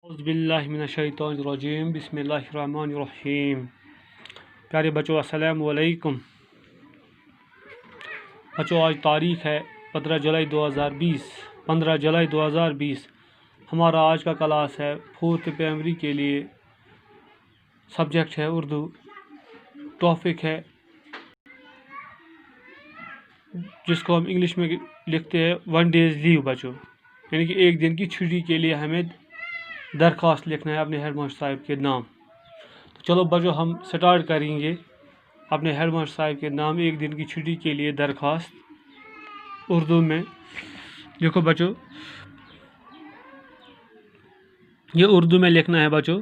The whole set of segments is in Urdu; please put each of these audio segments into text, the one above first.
اعوذ باللہ من الشیطان الرجیم بسم اللہ الرحمن الرحیم۔ پیارے بچوں السلام علیکم۔ بچوں آج تاریخ ہے 15 جولائی 2020۔ ہمارا آج کا کلاس ہے 4th پرائمری کے لیے، سبجیکٹ ہے اردو، ٹاپک ہے جس کو ہم انگلش میں لکھتے ہیں 1 days لیو بچوں، یعنی کہ ایک دن کی چھٹی کے لیے ہمیں درخواست لکھنا ہے اپنے ہیڈ ماسٹر صاحب کے نام۔ تو چلو بچوں ہم سٹارٹ کریں گے اپنے ہیڈ ماسٹر صاحب کے نام ایک دن کی چھٹی کے لیے درخواست اردو میں۔ دیکھو بچوں یہ اردو میں لکھنا ہے بچوں،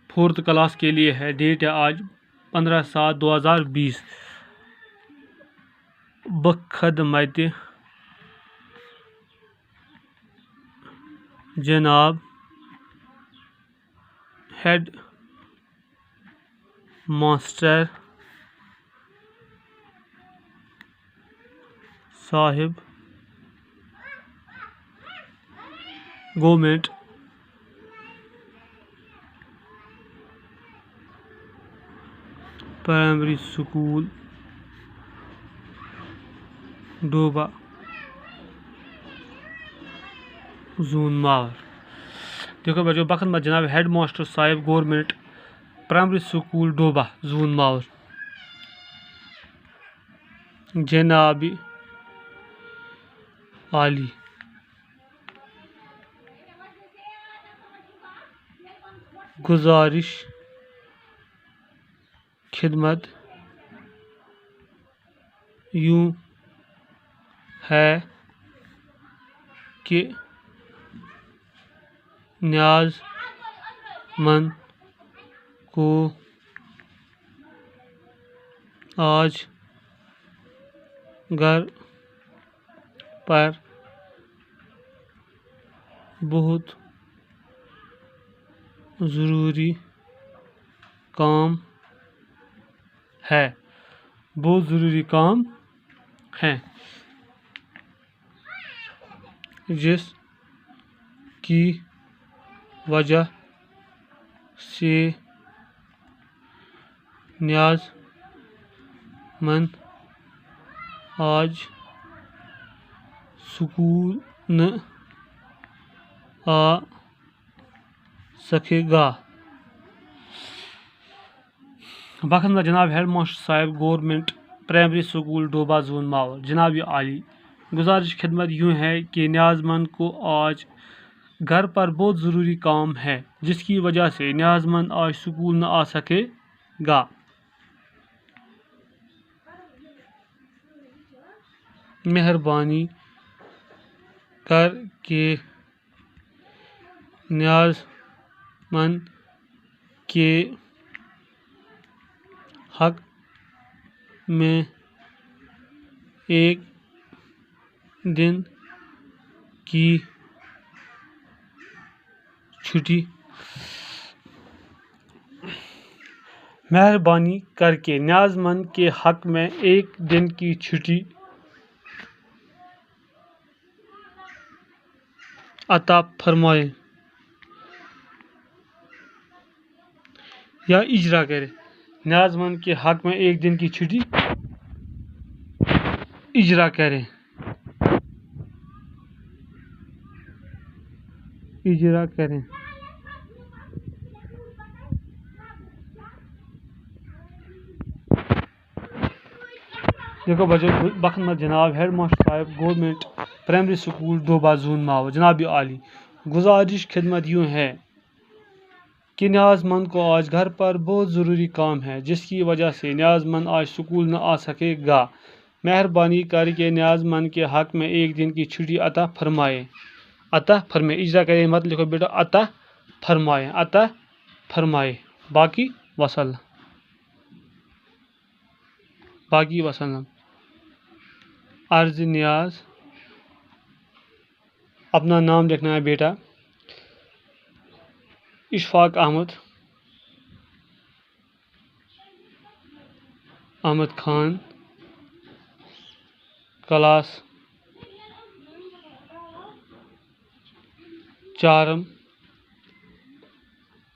4th کلاس کے لیے ہے، ڈیٹ ہے آج 15/7/2020۔ بخدمت جناب ہیڈ ماسٹر صاحب، government primary school ڈوبا zone Mawar. دیکھو بچوں بخدمت جناب ہیڈ ماسٹر صاحب government primary school ڈوبا zone Mawar, جناب عالی گزارش خدمت یوں ہے کہ نیاز مند کو آج گھر پر بہت ضروری کام ہے، جس کی وجہ سے نیاز مند آج اسکول نہ آ سکے گا۔ بخدمت جناب ہیڈ ماسٹر صاحب government primary school ڈوبا zone Mawar, جناب عالی گزارش خدمت یوں ہے کہ نیاز مند کو آج گھر پر بہت ضروری کام ہے، جس کی وجہ سے نیاز مند آج اسکول نہ آ سکے گا۔ مہربانی کر کے نیاز مند کے حق میں ایک دن کی چھٹی عطا فرمائے یا اجرا کرے۔ نیاز مند کے حق میں ایک دن کی چھٹی اجرا کریں۔ دیکھو بچوں بخدمت جناب ہیڈ ماسٹر صاحب government primary school ڈوبا zone Mawar, جناب عالی گزارش خدمت یوں ہے کہ نیاز مند کو آج گھر پر بہت ضروری کام ہے، جس کی وجہ سے نیاز مند آج اسکول نہ آ سکے گا۔ مہربانی کر کے نیاز مند کے حق میں ایک دن کی چھٹی عطا فرمائے۔ اجرا کرے مت لکھو بیٹا، عطا فرمائے۔ باقی وسلم۔ عرض نیاز، اپنا نام لکھنا ہے بیٹا، اشفاق احمد خان، کلاس 4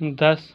10।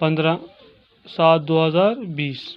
15/7/2020।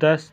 10।